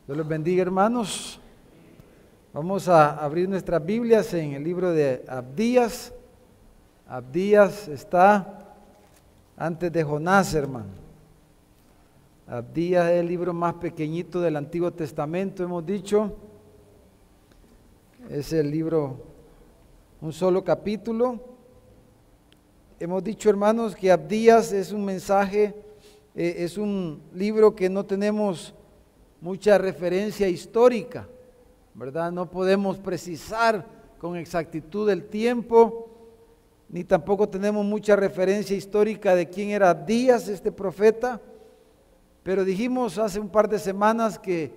Dios los bendiga, hermanos. Vamos a abrir nuestras Biblias en el libro de Abdías. Abdías está antes de Jonás, hermano. Abdías es el libro más pequeñito del Antiguo Testamento, hemos dicho. Es el libro, un solo capítulo. Hemos dicho, hermanos, que Abdías es un mensaje, es un libro que no tenemos mucha referencia histórica, ¿verdad? No podemos precisar con exactitud el tiempo, ni tampoco tenemos mucha referencia histórica de quién era Abdías, este profeta, pero dijimos hace un par de semanas que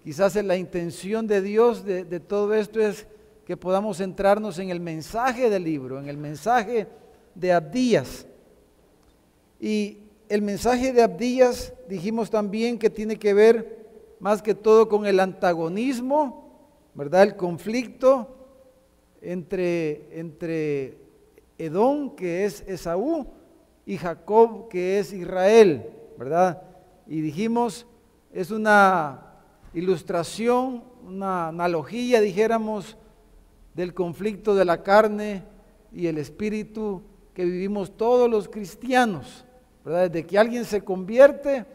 quizás la intención de Dios de todo esto es que podamos centrarnos en el mensaje del libro, en el mensaje de Abdías. Y el mensaje de Abdías dijimos también que tiene que ver más que todo con el antagonismo, ¿verdad? El conflicto entre Edom, que es Esaú, y Jacob, que es Israel, ¿verdad? Y dijimos, es una ilustración, una analogía, dijéramos, del conflicto de la carne y el espíritu que vivimos todos los cristianos, ¿verdad? Desde que alguien se convierte,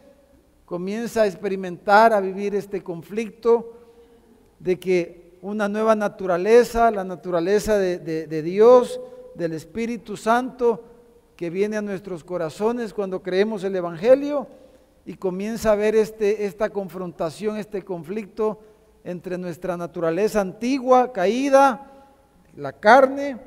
comienza a experimentar, a vivir este conflicto de que una nueva naturaleza, la naturaleza de Dios, del Espíritu Santo, que viene a nuestros corazones cuando creemos el Evangelio, y comienza a ver esta confrontación, este conflicto entre nuestra naturaleza antigua, caída, la carne,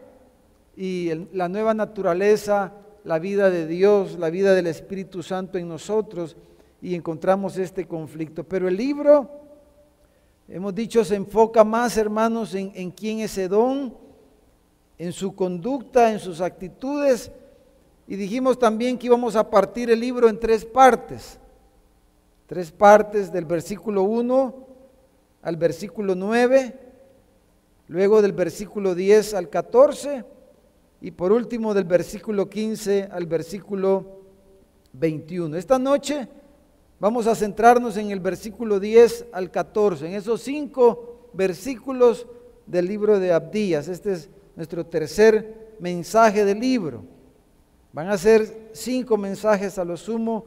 y la nueva naturaleza, la vida de Dios, la vida del Espíritu Santo en nosotros, y encontramos este conflicto. Pero el libro, hemos dicho, se enfoca más, hermanos, en quién es Edom, en su conducta, en sus actitudes, y dijimos también que íbamos a partir el libro en tres partes del versículo 1 al versículo 9, luego del versículo 10 al 14, y por último del versículo 15 al versículo 21. Esta noche vamos a centrarnos en el versículo 10 al 14, en esos 5 versículos del libro de Abdías. Este es nuestro tercer mensaje del libro. Van a ser 5 mensajes a lo sumo,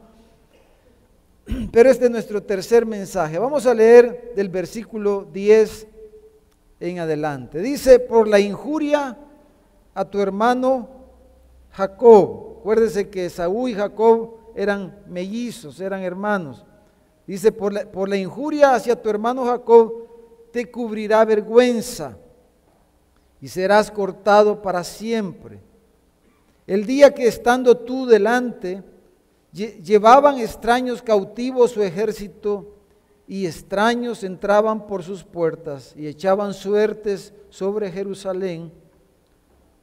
pero este es nuestro tercer mensaje. Vamos a leer del versículo 10 en adelante. Dice: por la injuria a tu hermano Jacob. Acuérdese que Esaú y Jacob eran mellizos, eran hermanos. Dice: por la injuria hacia tu hermano Jacob te cubrirá vergüenza y serás cortado para siempre. El día que estando tú delante, llevaban extraños cautivos su ejército, y extraños entraban por sus puertas y echaban suertes sobre Jerusalén.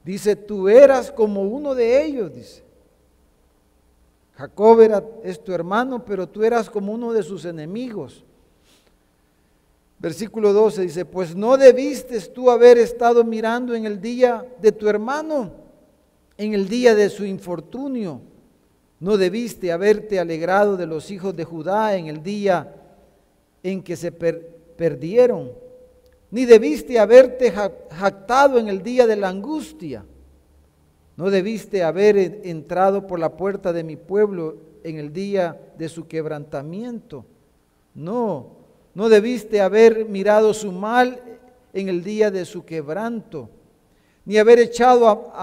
Dice: tú eras como uno de ellos, dice. Jacob es tu hermano, pero tú eras como uno de sus enemigos. Versículo 12 dice: pues no debiste tú haber estado mirando en el día de tu hermano, en el día de su infortunio. No debiste haberte alegrado de los hijos de Judá en el día en que se perdieron, ni debiste haberte jactado en el día de la angustia. No debiste haber entrado por la puerta de mi pueblo en el día de su quebrantamiento. No debiste haber mirado su mal en el día de su quebranto, ni haber echado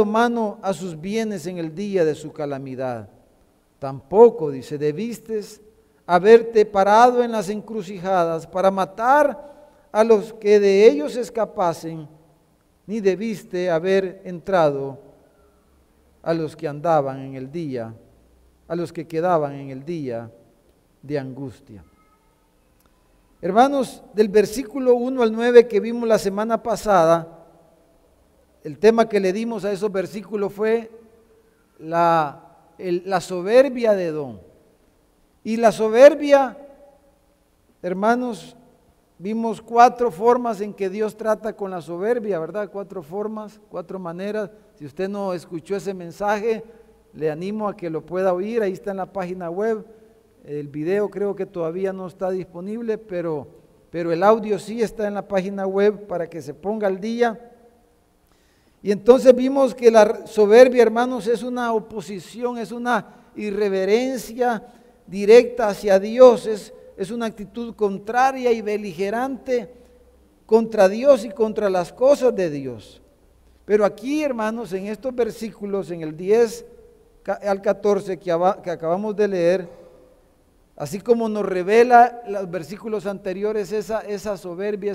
mano a sus bienes en el día de su calamidad. Tampoco, dice, debiste haberte parado en las encrucijadas para matar a los que de ellos escapasen, ni debiste haber entrado a los que andaban en el día, a los que quedaban en el día de angustia. Hermanos, del versículo 1 al 9 que vimos la semana pasada, el tema que le dimos a esos versículos fue la soberbia de Edom. Y la soberbia, hermanos, vimos 4 formas en que Dios trata con la soberbia, ¿verdad? 4 formas, 4 maneras. Si usted no escuchó ese mensaje, le animo a que lo pueda oír, ahí está en la página web. El video creo que todavía no está disponible, pero el audio sí está en la página web para que se ponga al día. Y entonces vimos que la soberbia, hermanos, es una oposición, es una irreverencia directa hacia Dios, es una actitud contraria y beligerante contra Dios y contra las cosas de Dios. Pero aquí, hermanos, en estos versículos, en el 10 al 14 que acabamos de leer, así como nos revela los versículos anteriores esa soberbia,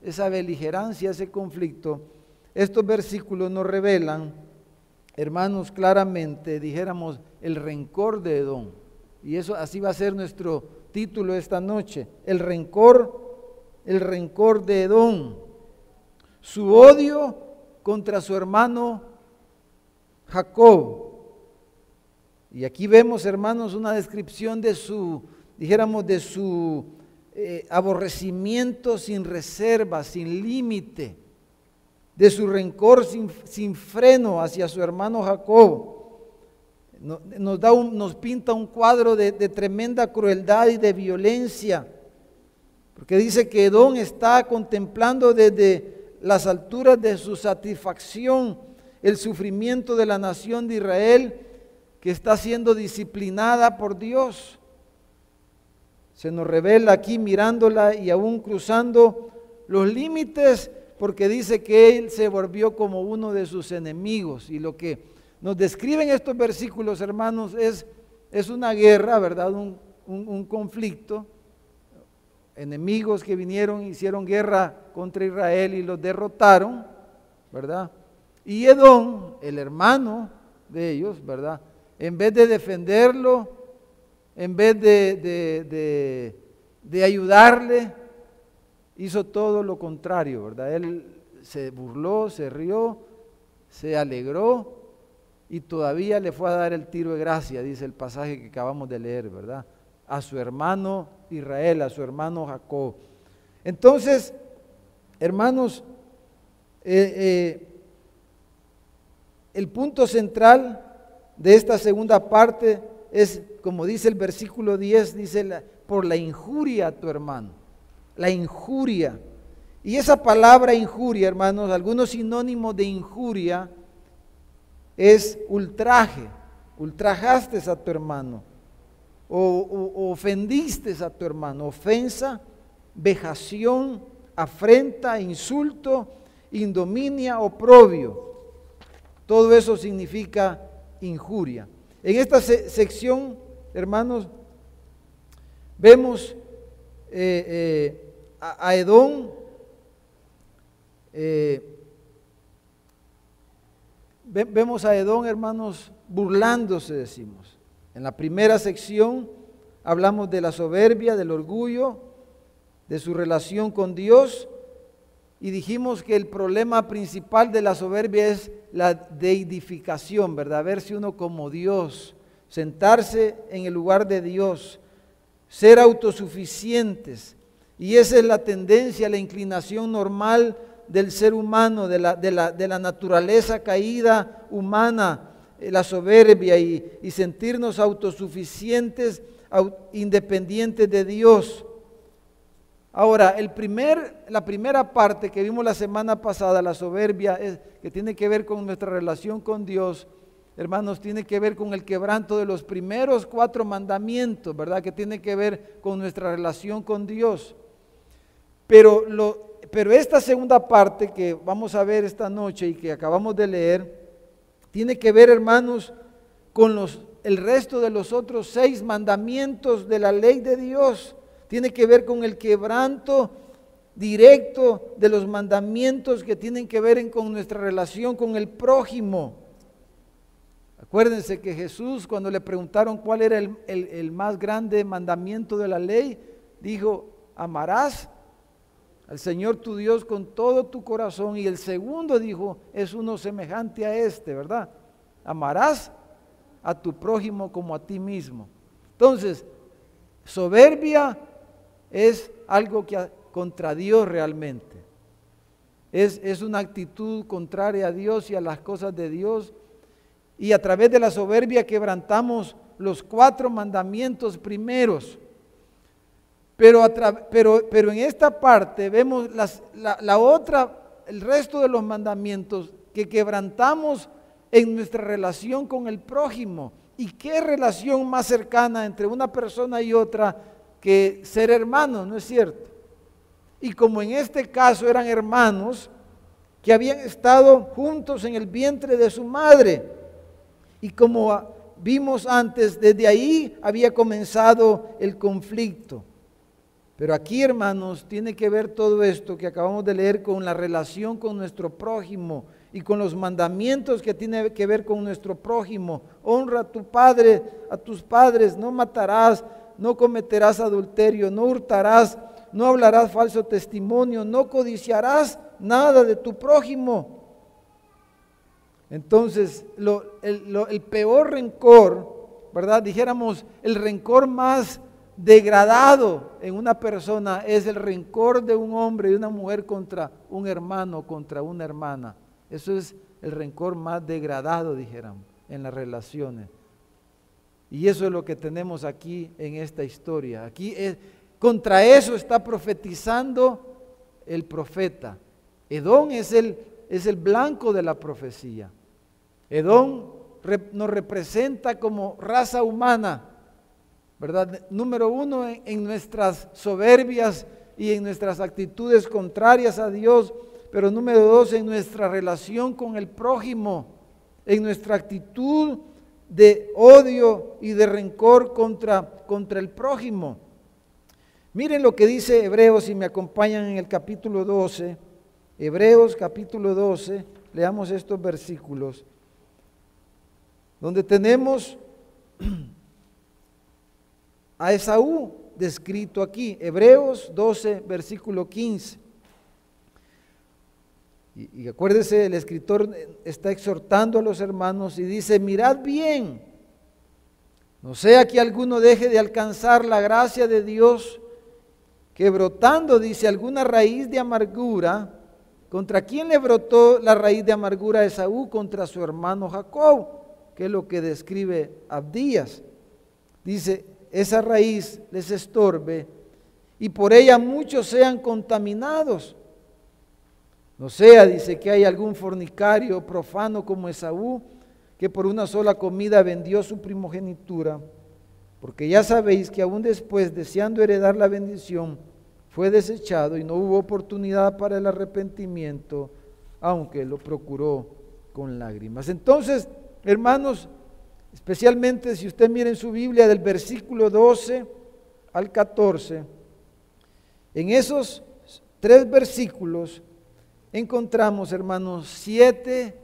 esa beligerancia, ese conflicto, estos versículos nos revelan, hermanos, claramente, dijéramos, el rencor de Edom. Y eso así va a ser nuestro título esta noche, el rencor de Edom, su odio contra su hermano Jacob. Y aquí vemos, hermanos, una descripción de su, dijéramos, de su aborrecimiento sin reserva, sin límite, de su rencor sin freno hacia su hermano Jacob. Nos pinta un cuadro de tremenda crueldad y de violencia, porque dice que Edom está contemplando desde las alturas de su satisfacción el sufrimiento de la nación de Israel, que está siendo disciplinada por Dios. Se nos revela aquí mirándola y aún cruzando los límites, porque dice que él se volvió como uno de sus enemigos. Y lo que nos describen estos versículos, hermanos, es una guerra, ¿verdad? Un conflicto. Enemigos que vinieron, hicieron guerra contra Israel y los derrotaron, ¿verdad? Y Edom, el hermano de ellos, ¿verdad?, en vez de defenderlo, en vez de ayudarle, hizo todo lo contrario, ¿verdad? Él se burló, se rió, se alegró y todavía le fue a dar el tiro de gracia, dice el pasaje que acabamos de leer, ¿verdad? A su hermano Israel, a su hermano Jacob. Entonces, hermanos, el punto central de esta segunda parte es, como dice el versículo 10, dice por la injuria a tu hermano, la injuria. Y esa palabra injuria, hermanos, algunos sinónimos de injuria es ultraje, ultrajaste a tu hermano, o ofendiste a tu hermano, ofensa, vejación, afrenta, insulto, indominia, oprobio. Todo eso significa injuria. En esta sección, hermanos, vemos a Edom, vemos a Edom, hermanos, burlándose, decimos. En la primera sección hablamos de la soberbia, del orgullo, de su relación con Dios, y dijimos que el problema principal de la soberbia es la deidificación, ¿verdad? Verse uno como Dios, sentarse en el lugar de Dios, ser autosuficientes. Y esa es la tendencia, la inclinación normal del ser humano, de la naturaleza caída humana, la soberbia y sentirnos autosuficientes, independientes de Dios. Ahora, la primera parte que vimos la semana pasada, la soberbia, que tiene que ver con nuestra relación con Dios, hermanos, tiene que ver con el quebranto de los primeros 4 mandamientos, ¿verdad? Que tiene que ver con nuestra relación con Dios. Pero esta segunda parte que vamos a ver esta noche y que acabamos de leer, tiene que ver, hermanos, con el resto de los otros 6 mandamientos de la ley de Dios. Tiene que ver con el quebranto directo de los mandamientos que tienen que ver con nuestra relación con el prójimo. Acuérdense que Jesús, cuando le preguntaron cuál era el más grande mandamiento de la ley, dijo: amarás al Señor tu Dios con todo tu corazón. Y el segundo dijo, es uno semejante a este, ¿verdad? Amarás a tu prójimo como a ti mismo. Entonces, soberbia es algo que contra Dios realmente. Es una actitud contraria a Dios y a las cosas de Dios. Y a través de la soberbia quebrantamos los 4 mandamientos primeros. Pero en esta parte vemos el resto de los mandamientos que quebrantamos en nuestra relación con el prójimo. ¿Y qué relación más cercana entre una persona y otra que ser hermanos, no es cierto? Y como en este caso eran hermanos que habían estado juntos en el vientre de su madre, y como vimos antes, desde ahí había comenzado el conflicto. Pero aquí, hermanos, tiene que ver todo esto que acabamos de leer con la relación con nuestro prójimo y con los mandamientos que tiene que ver con nuestro prójimo. Honra a tu padre, a tus padres, no matarás, no cometerás adulterio, no hurtarás, no hablarás falso testimonio, no codiciarás nada de tu prójimo. Entonces, el peor rencor, ¿verdad? Dijéramos, el rencor más degradado en una persona es el rencor de un hombre y una mujer contra un hermano, contra una hermana. Eso es el rencor más degradado, dijéramos, en las relaciones. Y eso es lo que tenemos aquí en esta historia. Aquí contra eso está profetizando el profeta. Edom es el blanco de la profecía. Edom nos representa como raza humana, ¿verdad? Número 1, en nuestras soberbias y en nuestras actitudes contrarias a Dios, pero número 2, en nuestra relación con el prójimo, en nuestra actitud de odio y de rencor contra el prójimo. Miren lo que dice Hebreos, si me acompañan en el capítulo 12, Hebreos capítulo 12, leamos estos versículos, donde tenemos a Esaú descrito aquí, Hebreos 12, versículo 15. Y acuérdese, el escritor está exhortando a los hermanos y dice: mirad bien, no sea que alguno deje de alcanzar la gracia de Dios, que brotando, dice, alguna raíz de amargura. ¿Contra quién le brotó la raíz de amargura a Esaú? Contra su hermano Jacob, que es lo que describe Abdías. Dice: esa raíz les estorbe y por ella muchos sean contaminados. No sea, dice, que hay algún fornicario profano como Esaú, que por una sola comida vendió su primogenitura, porque ya sabéis que aún después, deseando heredar la bendición, fue desechado y no hubo oportunidad para el arrepentimiento, aunque lo procuró con lágrimas. Entonces, hermanos, especialmente si usted mira en su Biblia del versículo 12 al 14, en esos 3 versículos encontramos, hermanos, 7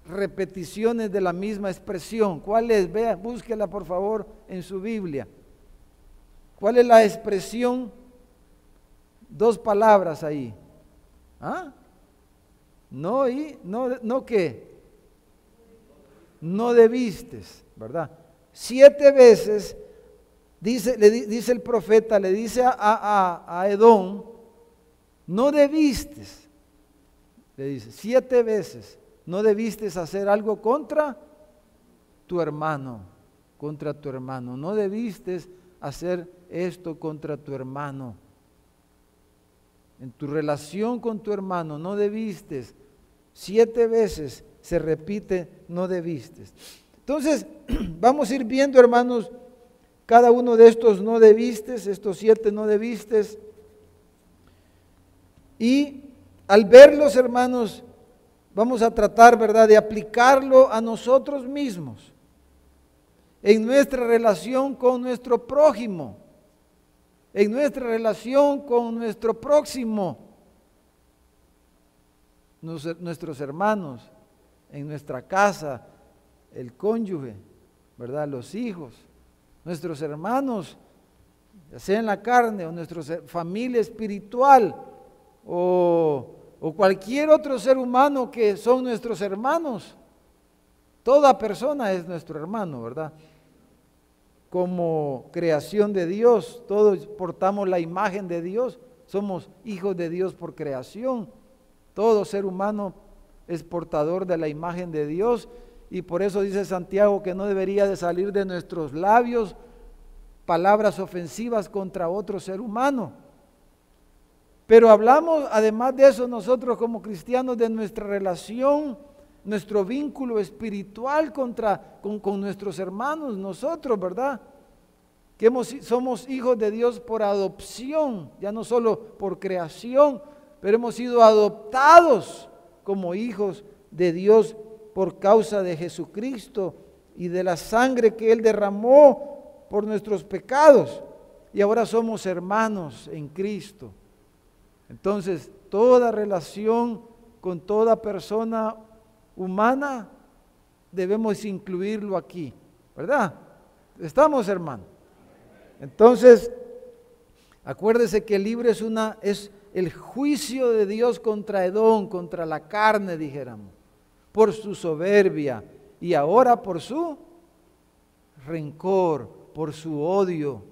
repeticiones de la misma expresión. ¿Cuál es? Vea, búsquela por favor en su Biblia. ¿Cuál es la expresión? 2 palabras ahí. ¿Ah? No, y no qué. No debiste, ¿verdad? 7 veces le dice el profeta, le dice a Edom: no debiste. Le dice 7 veces: no debiste hacer algo contra tu hermano, no debiste hacer esto contra tu hermano. En tu relación con tu hermano no debiste. 7 veces se repite: no debiste. Entonces, vamos a ir viendo, hermanos, cada uno de estos no debiste, estos 7 no debiste. Y al verlos, hermanos, vamos a tratar, ¿verdad?, de aplicarlo a nosotros mismos, en nuestra relación con nuestro prójimo, en nuestra relación con nuestro próximo, nuestros hermanos, en nuestra casa, el cónyuge, ¿verdad?, los hijos, nuestros hermanos, ya sea en la carne o nuestra familia espiritual, o cualquier otro ser humano que son nuestros hermanos. Toda persona es nuestro hermano, ¿verdad? Como creación de Dios, todos portamos la imagen de Dios, somos hijos de Dios por creación. Todo ser humano es portador de la imagen de Dios, y por eso dice Santiago que no debería de salir de nuestros labios palabras ofensivas contra otro ser humano. Pero hablamos, además de eso, nosotros como cristianos, de nuestra relación, nuestro vínculo espiritual con nuestros hermanos, nosotros, ¿verdad? Que somos hijos de Dios por adopción, ya no solo por creación, pero hemos sido adoptados como hijos de Dios por causa de Jesucristo y de la sangre que Él derramó por nuestros pecados. Y ahora somos hermanos en Cristo. Entonces, toda relación con toda persona humana debemos incluirlo aquí, ¿verdad? ¿Estamos, hermanos? Entonces, acuérdese que el libro es el juicio de Dios contra Edom, contra la carne, dijéramos, por su soberbia y ahora por su rencor, por su odio.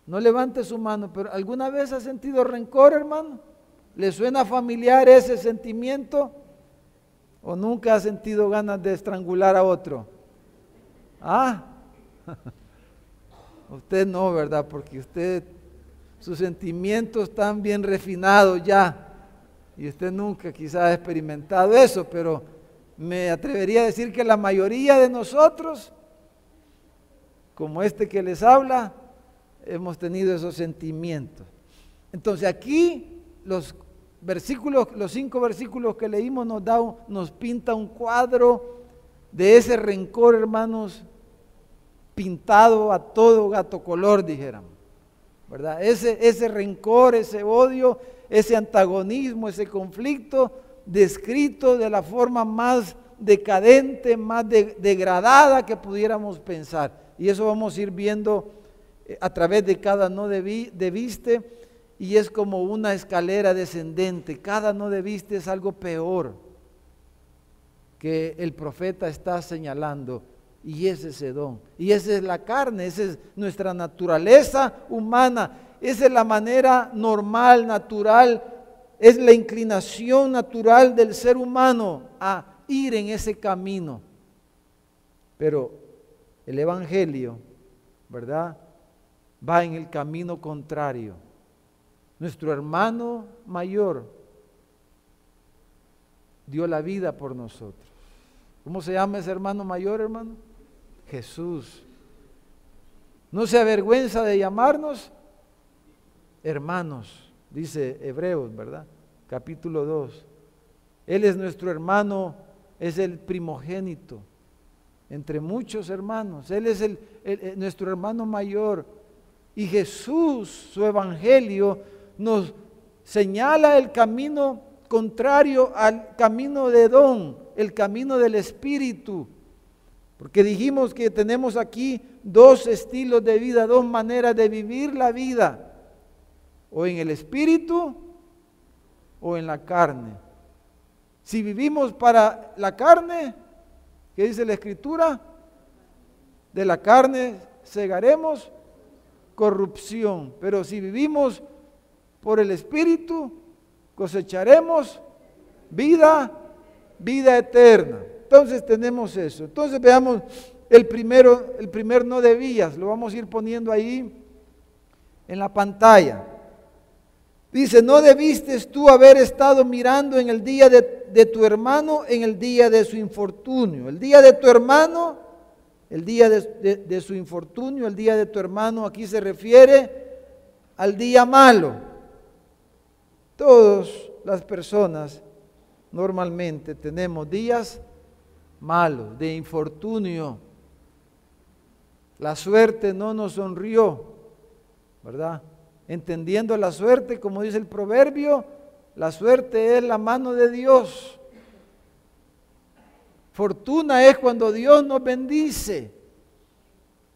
No levante su mano, pero ¿alguna vez ha sentido rencor, hermano? ¿Le suena familiar ese sentimiento? ¿O nunca ha sentido ganas de estrangular a otro? ¿Ah? Usted no, ¿verdad? Porque sus sentimientos están bien refinados ya. Y usted nunca quizás ha experimentado eso, pero me atrevería a decir que la mayoría de nosotros, como este que les habla, hemos tenido esos sentimientos. Entonces aquí los 5 versículos que leímos nos pinta un cuadro de ese rencor, hermanos, pintado a todo gato color, dijéramos, ¿verdad? Ese rencor, ese odio, ese antagonismo, ese conflicto descrito de la forma más decadente, más degradada que pudiéramos pensar. Y eso vamos a ir viendo a través de cada no debiste, y es como una escalera descendente. Cada no debiste es algo peor que el profeta está señalando, y ese es Edom, y esa es la carne, esa es nuestra naturaleza humana, esa es la manera normal, natural, es la inclinación natural del ser humano a ir en ese camino. Pero el Evangelio, ¿verdad?, va en el camino contrario. Nuestro hermano mayor dio la vida por nosotros. ¿Cómo se llama ese hermano mayor, hermano? Jesús. No se avergüenza de llamarnos hermanos, dice Hebreos, ¿verdad? Capítulo 2. Él es nuestro hermano, es el primogénito entre muchos hermanos. Él es nuestro hermano mayor. Y Jesús, su evangelio, nos señala el camino contrario al camino de Edom, el camino del espíritu. Porque dijimos que tenemos aquí 2 estilos de vida, 2 maneras de vivir la vida, o en el espíritu o en la carne. Si vivimos para la carne, ¿qué dice la Escritura? De la carne segaremos corrupción, pero si vivimos por el Espíritu, cosecharemos vida eterna. Entonces tenemos eso. Entonces veamos el primer no debías, lo vamos a ir poniendo ahí en la pantalla. Dice, no debiste tú haber estado mirando en el día de tu hermano, en el día de su infortunio. El día de tu hermano, el día de su infortunio, el día de tu hermano, aquí se refiere al día malo. Todas las personas normalmente tenemos días malos, de infortunio. La suerte no nos sonrió, ¿verdad? Entendiendo la suerte, como dice el proverbio, la suerte es la mano de Dios. Fortuna es cuando Dios nos bendice,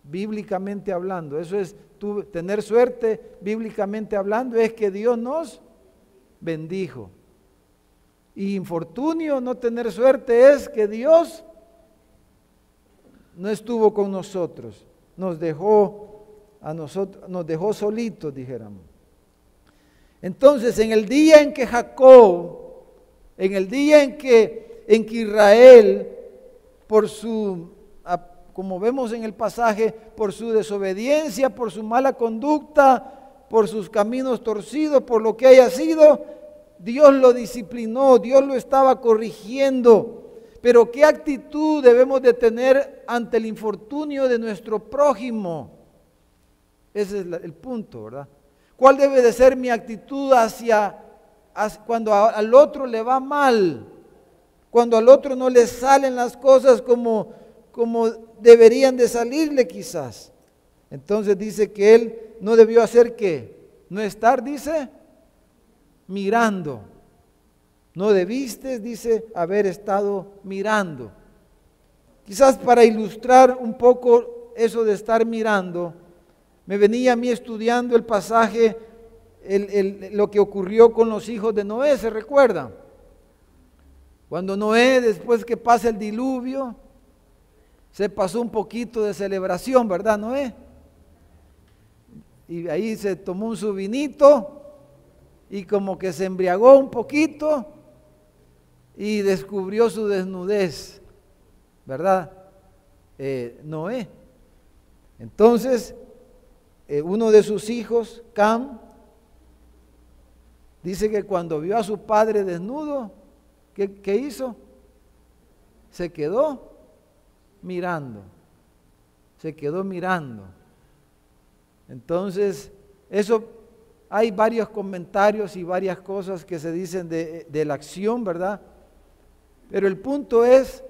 bíblicamente hablando. Eso es tener suerte, bíblicamente hablando, es que Dios nos bendijo. Y infortunio, no tener suerte, es que Dios no estuvo con nosotros, nos dejó solitos, dijéramos. Entonces, en el día en que Jacob, en el día en que Israel como vemos en el pasaje, por su desobediencia, por su mala conducta, por sus caminos torcidos, por lo que haya sido, Dios lo disciplinó, Dios lo estaba corrigiendo. Pero ¿qué actitud debemos de tener ante el infortunio de nuestro prójimo? Ese es el punto, ¿verdad? ¿Cuál debe de ser mi actitud cuando al otro le va mal? Cuando al otro no le salen las cosas como deberían de salirle quizás. Entonces dice que él no debió hacer ¿qué? No estar, dice, mirando. No debiste, dice, haber estado mirando. Quizás para ilustrar un poco eso de estar mirando, me venía a mí estudiando el pasaje, lo que ocurrió con los hijos de Noé, ¿se recuerdan? Cuando Noé, después que pasa el diluvio, se pasó un poquito de celebración, ¿verdad, Noé? Y ahí se tomó su vinito y como que se embriagó un poquito y descubrió su desnudez, ¿verdad? Noé. Entonces, uno de sus hijos, Cam, dice que cuando vio a su padre desnudo, ¿qué hizo? Se quedó mirando. Se quedó mirando. Entonces, eso hay varios comentarios y varias cosas que se dicen de la acción, ¿verdad? Pero el punto es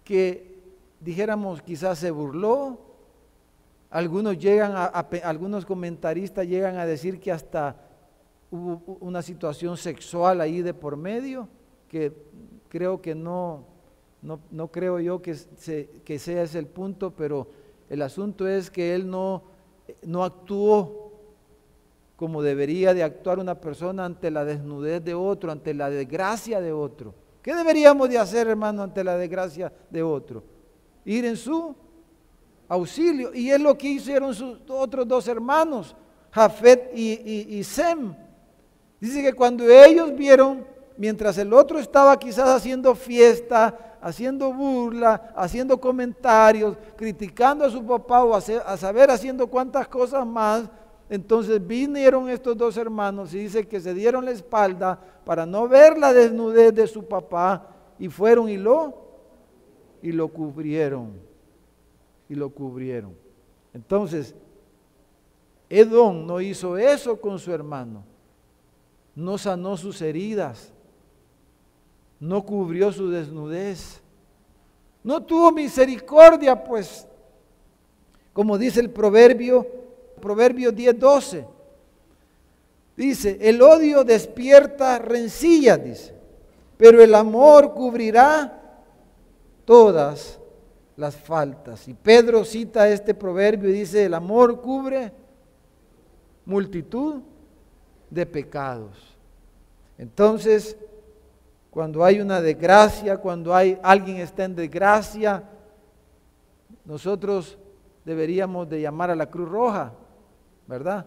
que, dijéramos, quizás se burló. Algunos comentaristas llegan a decir que hasta hubo una situación sexual ahí de por medio, que creo que no creo yo que sea ese el punto, pero el asunto es que él no actuó como debería de actuar una persona ante la desnudez de otro, ante la desgracia de otro. ¿Qué deberíamos de hacer, hermano, ante la desgracia de otro? Ir en su auxilio. Y es lo que hicieron sus otros dos hermanos, Jafet y Sem. Dice que cuando ellos vieron, mientras el otro estaba quizás haciendo fiesta, haciendo burla, haciendo comentarios, criticando a su papá o a saber haciendo cuantas cosas más, entonces vinieron estos dos hermanos y dice que se dieron la espalda para no ver la desnudez de su papá y fueron y lo cubrieron. Y lo cubrieron. Entonces, Edom no hizo eso con su hermano. No sanó sus heridas. No cubrió su desnudez. No tuvo misericordia, pues, como dice el Proverbio 10:12. Dice, el odio despierta rencillas, dice, pero el amor cubrirá todas las faltas. Y Pedro cita este proverbio y dice, el amor cubre multitud de pecados. Entonces, cuando hay una desgracia, cuando alguien está en desgracia, nosotros deberíamos de llamar a la Cruz Roja, ¿verdad?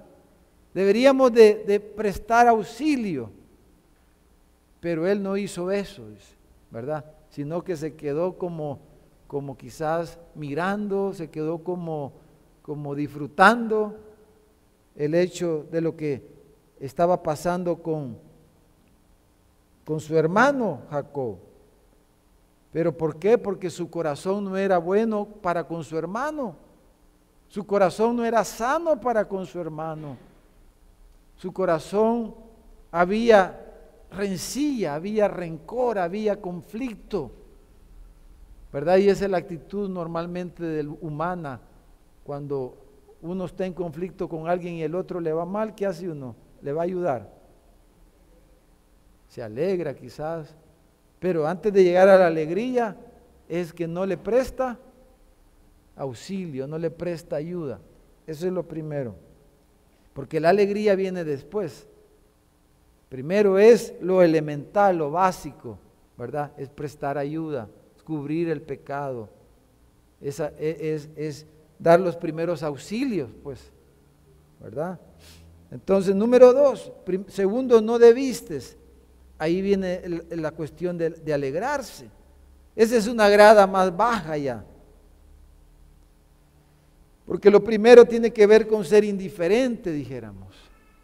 Deberíamos de prestar auxilio, pero él no hizo eso, ¿verdad? Sino que se quedó como quizás mirando, se quedó como disfrutando el hecho de lo que estaba pasando con su hermano Jacob. ¿Pero por qué? Porque su corazón no era bueno para con su hermano. Su corazón no era sano para con su hermano. Su corazón había rencilla, había rencor, había conflicto, ¿verdad? Y esa es la actitud normalmente humana. Cuando uno está en conflicto con alguien y el otro le va mal, ¿qué hace uno? ¿Le va a ayudar? Se alegra quizás, pero antes de llegar a la alegría es que no le presta auxilio, no le presta ayuda. Eso es lo primero, porque la alegría viene después. Primero es lo elemental, lo básico, ¿verdad? Es prestar ayuda, es cubrir el pecado, es dar los primeros auxilios, pues, ¿verdad? Entonces, número 2, segundo, no debiste. Ahí viene la cuestión de alegrarse. Esa es una grada más baja ya. Porque lo primero tiene que ver con ser indiferente, dijéramos,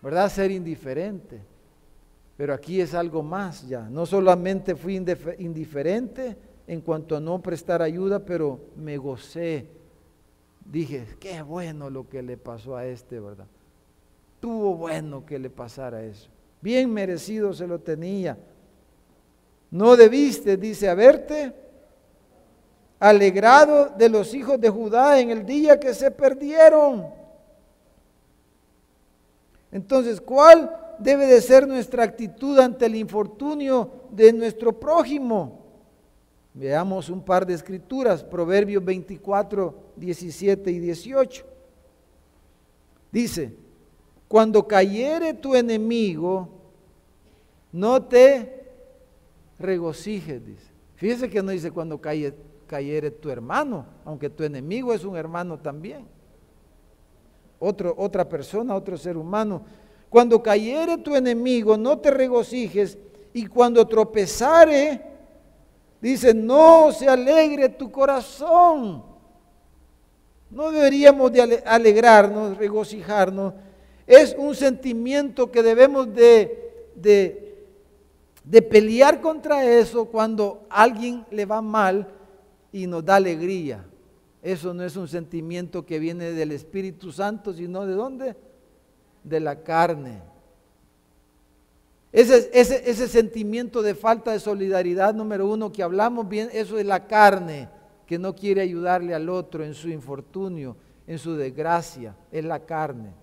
¿verdad? Ser indiferente. Pero aquí es algo más ya. No solamente fui indiferente en cuanto a no prestar ayuda, pero me gocé. Dije, qué bueno lo que le pasó a este, ¿verdad? Tuvo bueno que le pasara eso. Bien merecido se lo tenía. No debiste, dice, haberte alegrado de los hijos de Judá en el día que se perdieron. Entonces, ¿cuál debe de ser nuestra actitud ante el infortunio de nuestro prójimo? Veamos un par de escrituras, Proverbios 24, 17 y 18. Dice, cuando cayere tu enemigo, no te regocijes, dice. Fíjese que no dice cuando cayere tu hermano, aunque tu enemigo es un hermano también. Otra persona, otro ser humano. Cuando cayere tu enemigo, no te regocijes, y cuando tropezare, dice, no se alegre tu corazón. No deberíamos de alegrarnos, regocijarnos. Es un sentimiento que debemos de pelear contra eso cuando a alguien le va mal y nos da alegría. Eso no es un sentimiento que viene del Espíritu Santo, sino ¿de dónde? De la carne. Ese sentimiento de falta de solidaridad, número uno, que hablamos bien, eso es la carne, que no quiere ayudarle al otro en su infortunio, en su desgracia, es la carne,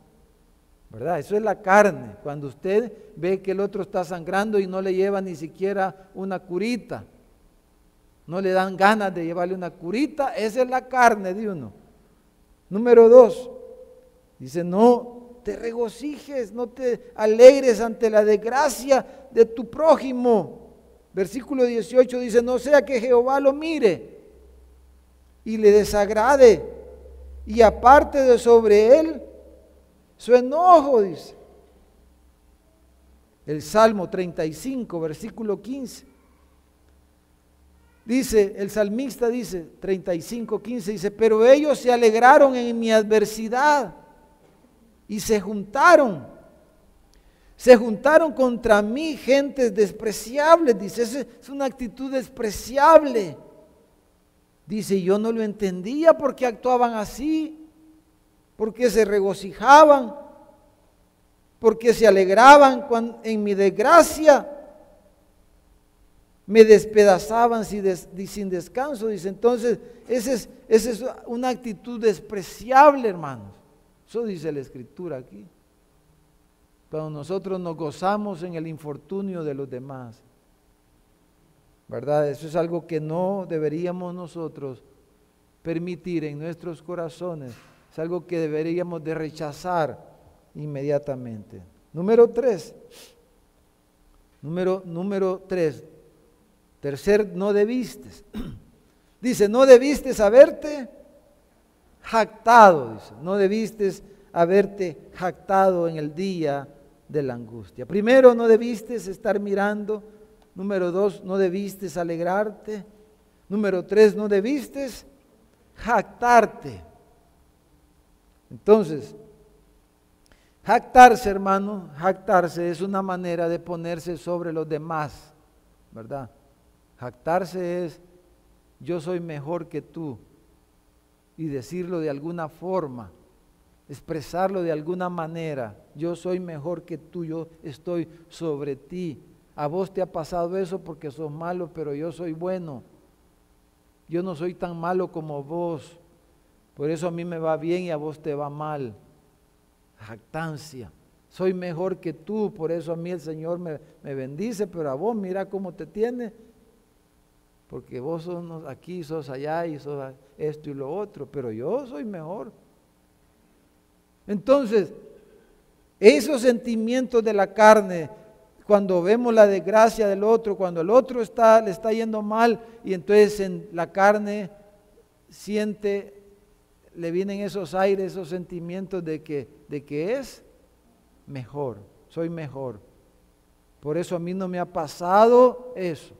¿verdad? Eso es la carne, cuando usted ve que el otro está sangrando y no le lleva ni siquiera una curita, no le dan ganas de llevarle una curita, esa es la carne de uno. Número dos, dice, no te regocijes, no te alegres ante la desgracia de tu prójimo. Versículo 18 dice, no sea que Jehová lo mire y le desagrade y aparte de sobre él su enojo, dice. El Salmo 35, versículo 15. Dice, el salmista dice, 35, 15, dice, pero ellos se alegraron en mi adversidad y se juntaron contra mí gentes despreciables, dice, esa es una actitud despreciable. Dice, yo no lo entendía por qué actuaban así, por qué se regocijaban, por qué se alegraban en mi desgracia. Me despedazaban sin descanso, dice. Entonces, esa es una actitud despreciable, hermanos. Eso dice la Escritura aquí. Cuando nosotros nos gozamos en el infortunio de los demás, ¿verdad? Eso es algo que no deberíamos nosotros permitir en nuestros corazones. Es algo que deberíamos de rechazar inmediatamente. Número 3. Número 3. Tercer, no debiste. Dice, no debiste haberte jactado. Dice, no debiste haberte jactado en el día de la angustia. Primero, no debiste estar mirando. Número 2, no debiste alegrarte. Número 3, no debiste jactarte. Entonces, jactarse, hermano, jactarse es una manera de ponerse sobre los demás, ¿verdad? Jactarse es, yo soy mejor que tú, y decirlo de alguna forma, expresarlo de alguna manera, yo soy mejor que tú, yo estoy sobre ti. A vos te ha pasado eso porque sos malo, pero yo soy bueno. Yo no soy tan malo como vos, por eso a mí me va bien y a vos te va mal. Jactancia. Soy mejor que tú, por eso a mí el Señor me bendice, pero a vos mira cómo te tiene. Porque vos sos aquí, sos allá y sos esto y lo otro, pero yo soy mejor. Entonces, esos sentimientos de la carne, cuando vemos la desgracia del otro, cuando el otro le está yendo mal, y entonces en la carne le vienen esos aires, esos sentimientos de que es mejor, soy mejor. Por eso a mí no me ha pasado eso.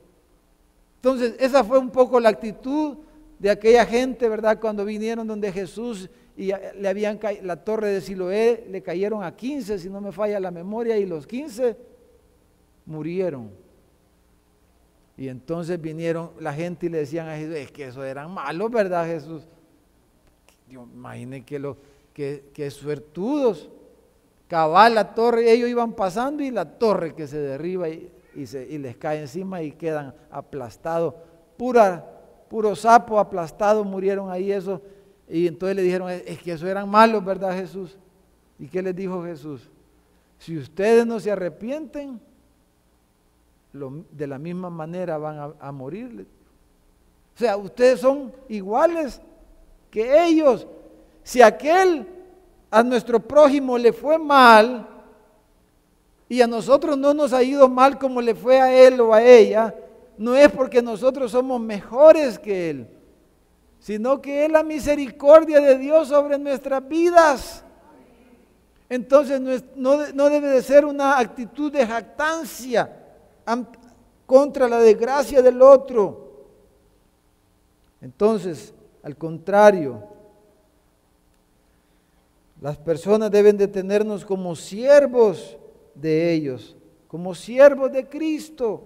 Entonces, esa fue un poco la actitud de aquella gente, ¿verdad? Cuando vinieron donde Jesús y le habían caído, la torre de Siloé, le cayeron a 15, si no me falla la memoria, y los 15 murieron. Y entonces vinieron la gente y le decían a Jesús, es que esos eran malos, ¿verdad, Jesús? Dios, imaginen que suertudos. Cabal la torre, ellos iban pasando y la torre que se derriba y les cae encima y quedan aplastados. Puro sapo aplastado murieron ahí eso. Y entonces le dijeron, es que esos eran malos, ¿verdad, Jesús? ¿Y qué les dijo Jesús? Si ustedes no se arrepienten, de la misma manera van a morir. O sea, ustedes son iguales que ellos. Si a nuestro prójimo le fue mal y a nosotros no nos ha ido mal como le fue a él o a ella, no es porque nosotros somos mejores que él, sino que es la misericordia de Dios sobre nuestras vidas. Entonces no debe de ser una actitud de jactancia contra la desgracia del otro. Entonces, al contrario, las personas deben de tenernos como siervos de ellos, como siervos de Cristo.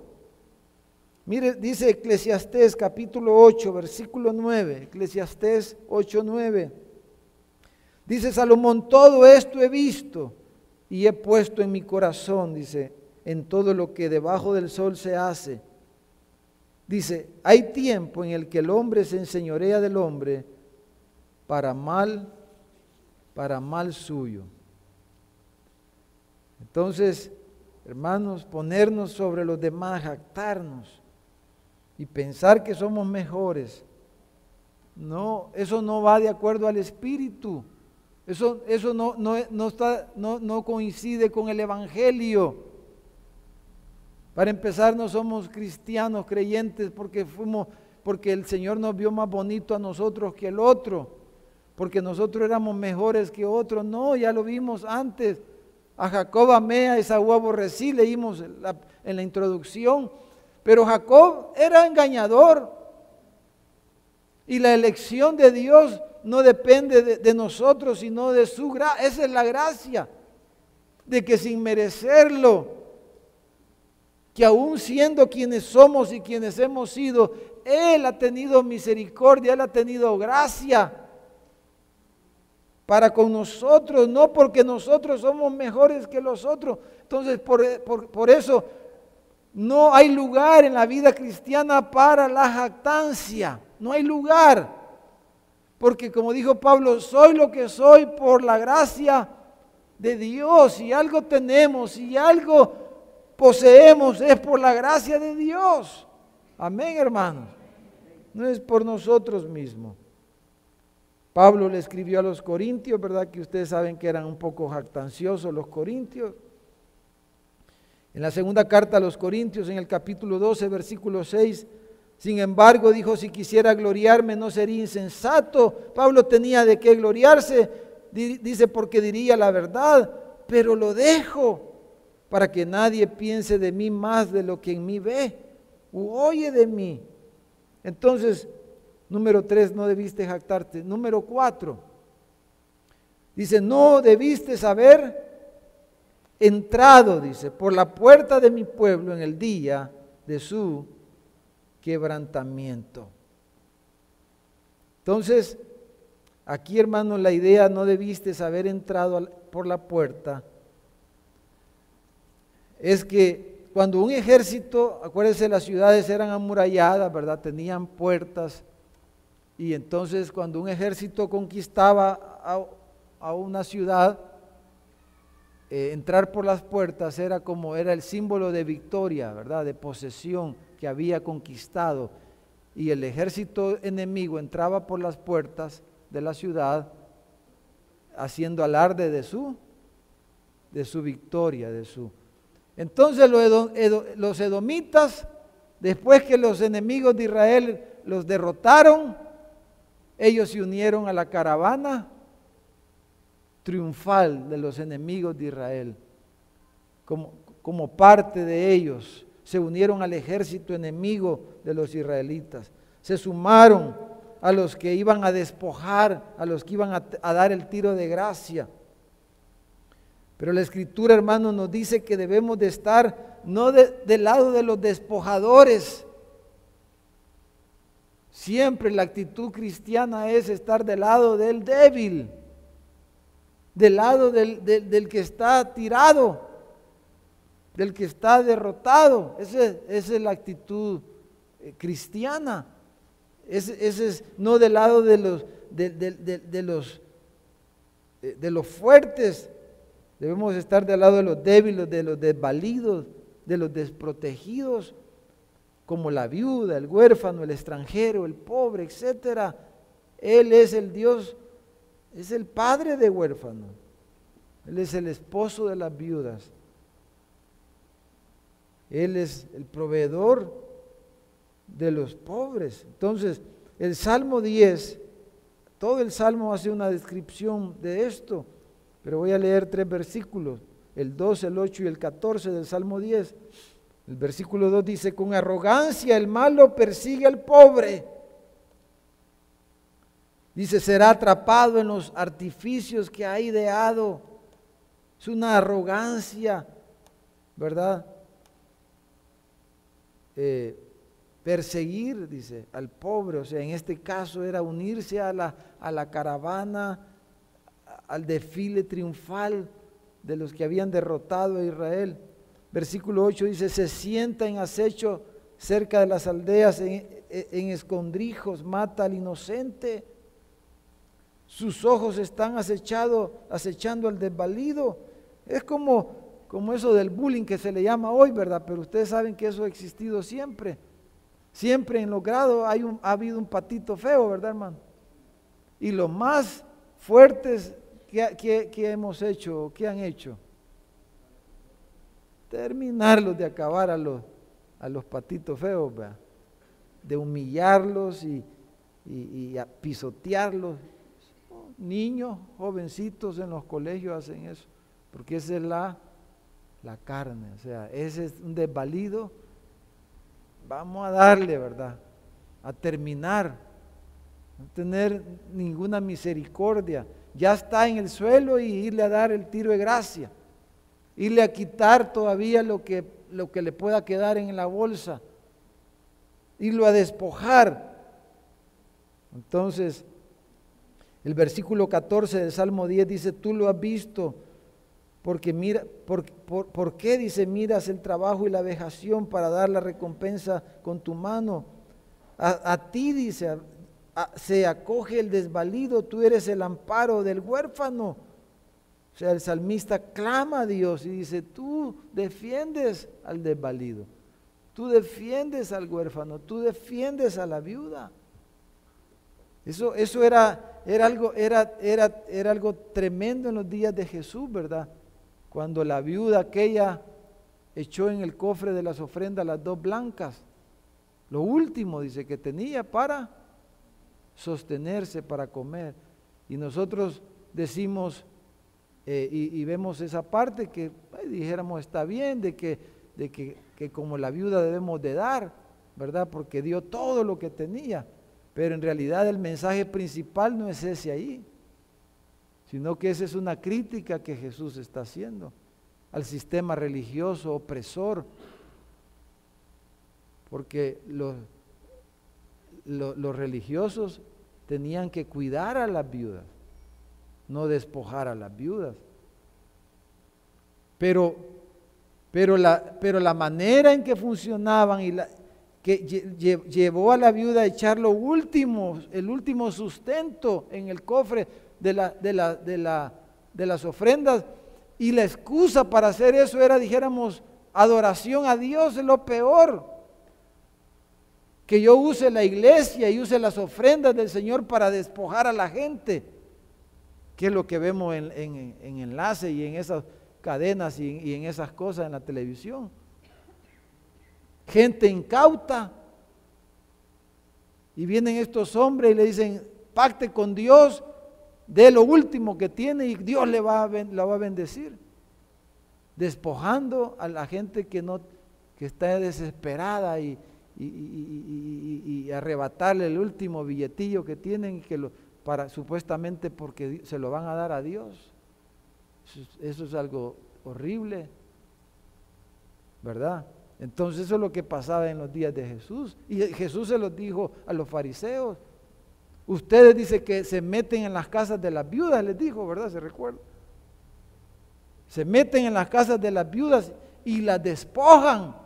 Mire, dice Eclesiastés capítulo 8, versículo 9, Eclesiastés 8, 9. Dice Salomón, todo esto he visto y he puesto en mi corazón, dice, en todo lo que debajo del sol se hace. Dice, hay tiempo en el que el hombre se enseñorea del hombre para mal suyo. Entonces, hermanos, ponernos sobre los demás, jactarnos y pensar que somos mejores, no, eso no va de acuerdo al Espíritu. Eso no coincide con el Evangelio. Para empezar, no somos cristianos creyentes porque el Señor nos vio más bonito a nosotros que el otro, porque nosotros éramos mejores que otros. No, ya lo vimos antes. A Jacob amé, a Esaú aborrecí, leímos en la introducción. Pero Jacob era engañador. Y la elección de Dios no depende de nosotros, sino de su gracia. Esa es la gracia, de que sin merecerlo, que aún siendo quienes somos y quienes hemos sido, Él ha tenido misericordia, Él ha tenido gracia para con nosotros, no porque nosotros somos mejores que los otros. Entonces, por eso no hay lugar en la vida cristiana para la jactancia, no hay lugar, porque como dijo Pablo, soy lo que soy por la gracia de Dios. Si algo tenemos, si algo poseemos, es por la gracia de Dios. Amén, hermanos. No es por nosotros mismos. Pablo le escribió a los corintios, ¿verdad? Que ustedes saben que eran un poco jactanciosos los corintios. En la segunda carta a los corintios, en el capítulo 12, versículo 6, sin embargo, dijo, si quisiera gloriarme no sería insensato. Pablo tenía de qué gloriarse, dice, porque diría la verdad, pero lo dejo para que nadie piense de mí más de lo que en mí ve u oye de mí. Entonces, número 3, no debiste jactarte. Número 4, dice, no debiste haber entrado, dice, por la puerta de mi pueblo en el día de su quebrantamiento. Entonces, aquí, hermanos, la idea, no debiste haber entrado por la puerta, es que cuando un ejército, acuérdense, las ciudades eran amuralladas, ¿verdad? Tenían puertas, y entonces cuando un ejército conquistaba a una ciudad, entrar por las puertas era el símbolo de victoria, ¿verdad? De posesión que había conquistado, y el ejército enemigo entraba por las puertas de la ciudad haciendo alarde de su victoria, Entonces los edomitas, después que los enemigos de Israel los derrotaron, ellos se unieron a la caravana triunfal de los enemigos de Israel, como parte de ellos, se unieron al ejército enemigo de los israelitas. Se sumaron a los que iban a despojar, a los que iban a dar el tiro de gracia. Pero la Escritura, hermanos, nos dice que debemos de estar no del lado de los despojadores. Siempre la actitud cristiana es estar del lado del débil, del lado del que está tirado, del que está derrotado. Esa es la actitud cristiana. Ese es no del lado de los fuertes. Debemos estar del lado de los débiles, de los desvalidos, de los desprotegidos, como la viuda, el huérfano, el extranjero, el pobre, etc. Él es el Dios, es el padre de huérfanos. Él es el esposo de las viudas. Él es el proveedor de los pobres. Entonces, el Salmo 10, todo el Salmo hace una descripción de esto, pero voy a leer 3 versículos, el 12, el 8 y el 14 del Salmo 10. El versículo 2 dice: con arrogancia el malo persigue al pobre. Dice: será atrapado en los artificios que ha ideado. Es una arrogancia, ¿verdad? Perseguir, dice, al pobre. O sea, en este caso era unirse a la caravana, al desfile triunfal de los que habían derrotado a Israel. Versículo 8 dice: se sienta en acecho cerca de las aldeas, en escondrijos mata al inocente. Sus ojos están acechando al desvalido. Es como eso del bullying que se le llama hoy, ¿verdad? Pero ustedes saben que eso ha existido siempre. Siempre en los grados ha habido un patito feo, ¿verdad, hermano? Y los más fuertes que hemos hecho, ¿qué han hecho? Terminarlos de acabar a los patitos feos, ¿verdad? De humillarlos y a pisotearlos. Niños, jovencitos en los colegios hacen eso, porque esa es la carne. O sea, ese es un desvalido. Vamos a darle, ¿verdad? A terminar, no tener ninguna misericordia. Ya está en el suelo y irle a dar el tiro de gracia, irle a quitar todavía lo que le pueda quedar en la bolsa, irlo a despojar. Entonces, el versículo 14 del Salmo 10 dice: tú lo has visto, porque mira, ¿por qué? Dice: miras el trabajo y la vejación para dar la recompensa con tu mano. A ti, dice, se acoge el desvalido, tú eres el amparo del huérfano. O sea, el salmista clama a Dios y dice: tú defiendes al desvalido, tú defiendes al huérfano, tú defiendes a la viuda. Eso era algo tremendo en los días de Jesús, ¿verdad? Cuando la viuda aquella echó en el cofre de las ofrendas las 2 blancas, lo último, dice, que tenía para sostenerse, para comer. Y nosotros decimos y vemos esa parte que dijéramos está bien, de que como la viuda debemos de dar, ¿verdad? Porque dio todo lo que tenía. Pero en realidad el mensaje principal no es ese ahí, sino que esa es una crítica que Jesús está haciendo al sistema religioso opresor, porque los religiosos tenían que cuidar a las viudas, no despojar a las viudas. Pero la manera en que funcionaban y que llevó a la viuda a echar el último sustento en el cofre de las ofrendas, y la excusa para hacer eso era, dijéramos, adoración a Dios. Es lo peor, que yo use la iglesia y use las ofrendas del Señor para despojar a la gente, que es lo que vemos en Enlace y en esas cadenas y en esas cosas en la televisión. Gente incauta, y vienen estos hombres y le dicen: pacte con Dios, dé lo último que tiene y Dios la va a bendecir, despojando a la gente que no que está desesperada y arrebatarle el último billetillo que tienen supuestamente porque se lo van a dar a Dios. Eso es algo horrible, ¿verdad? Entonces eso es lo que pasaba en los días de Jesús. Y Jesús se los dijo a los fariseos. Ustedes dicen que se meten en las casas de las viudas, les dijo, ¿verdad? ¿Se recuerda? Se meten en las casas de las viudas y las despojan.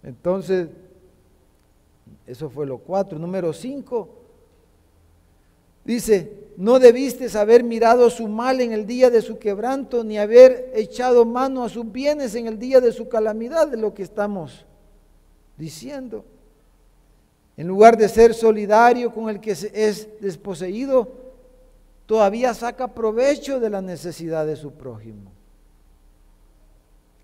Entonces, eso fue lo 4. Número 5, dice, no debiste haber mirado su mal en el día de su quebranto, ni haber echado mano a sus bienes en el día de su calamidad, de lo que estamos diciendo. En lugar de ser solidario con el que es desposeído, todavía saca provecho de la necesidad de su prójimo.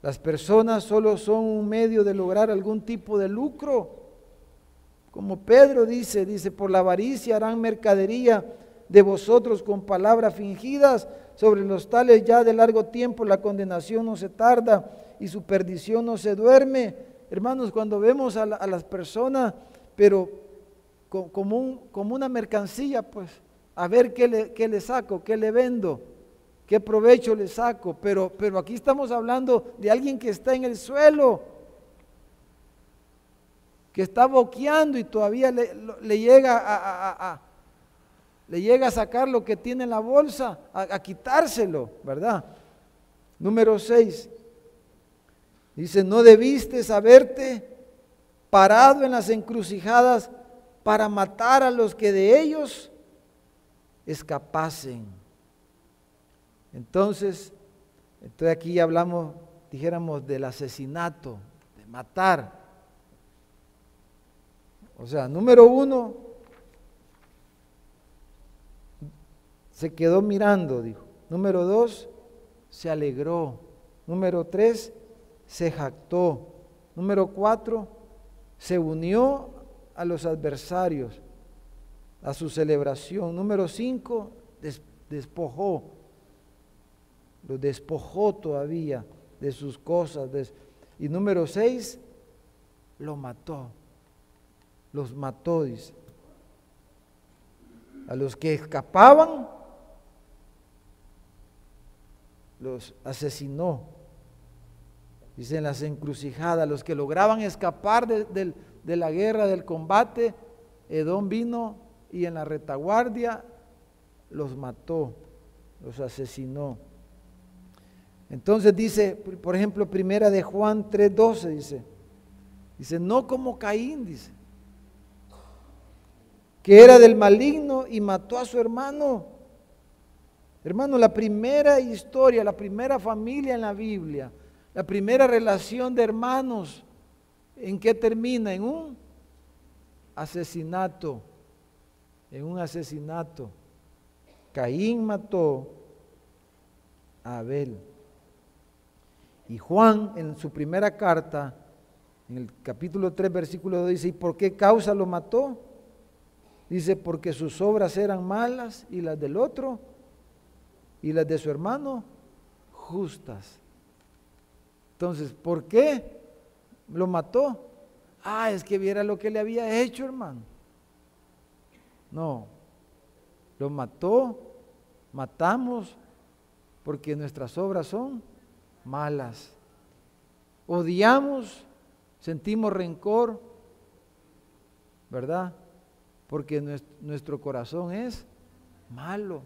Las personas solo son un medio de lograr algún tipo de lucro. Como Pedro dice, por la avaricia harán mercadería de vosotros con palabras fingidas, sobre los tales ya de largo tiempo la condenación no se tarda y su perdición no se duerme. Hermanos, cuando vemos a las personas, pero como una mercancía, pues, a ver qué le saco, qué le vendo, qué provecho le saco, pero aquí estamos hablando de alguien que está en el suelo, que está boqueando y todavía le llega a sacar lo que tiene en la bolsa, a quitárselo, ¿verdad? Número 6, dice, no debiste haberte parado en las encrucijadas para matar a los que de ellos escapasen. Entonces aquí hablamos, dijéramos, del asesinato, de matar. O sea, número 1, se quedó mirando, dijo. Número 2, se alegró. Número 3, se jactó. Número 4, se unió a los adversarios, a su celebración. Número 5, despojó. Lo despojó todavía de sus cosas. Y número 6, lo mató. Los mató, dice. A los que escapaban, los asesinó. Dice en las encrucijadas, los que lograban escapar de la guerra, del combate, Edom vino y en la retaguardia los mató, los asesinó. Entonces dice, por ejemplo, primera de Juan 3:12, dice, no como Caín, dice, que era del maligno y mató a su hermano. Hermano, la primera historia, la primera familia en la Biblia, la primera relación de hermanos, ¿en qué termina? En un asesinato. En un asesinato. Caín mató a Abel. Y Juan, en su primera carta, en el capítulo 3, versículo 2, dice, ¿y por qué causa lo mató? Dice, porque sus obras eran malas y las del otro y las de su hermano justas. Entonces, ¿por qué lo mató? Es que viera lo que le había hecho, hermano. No, lo mató, matamos, porque nuestras obras son malas. Odiamos, sentimos rencor, ¿verdad? Porque nuestro corazón es malo.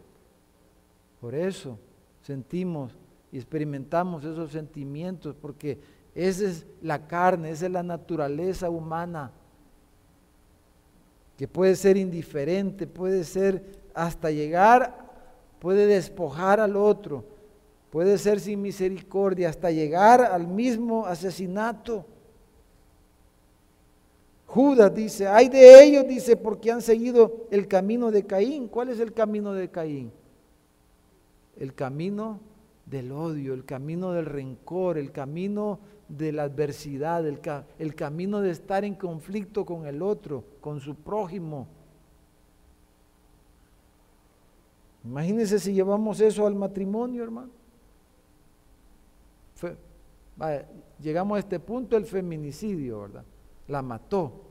Por eso sentimos y experimentamos esos sentimientos, porque esa es la carne, esa es la naturaleza humana, que puede ser indiferente, puede ser hasta llegar, puede despojar al otro, puede ser sin misericordia, hasta llegar al mismo asesinato. Judas dice, ay de ellos, dice, porque han seguido el camino de Caín. ¿Cuál es el camino de Caín? El camino del odio, el camino del rencor, el camino de la adversidad, el camino de estar en conflicto con el otro, con su prójimo. Imagínense si llevamos eso al matrimonio, hermano. Vaya, llegamos a este punto, el feminicidio, ¿verdad? La mató.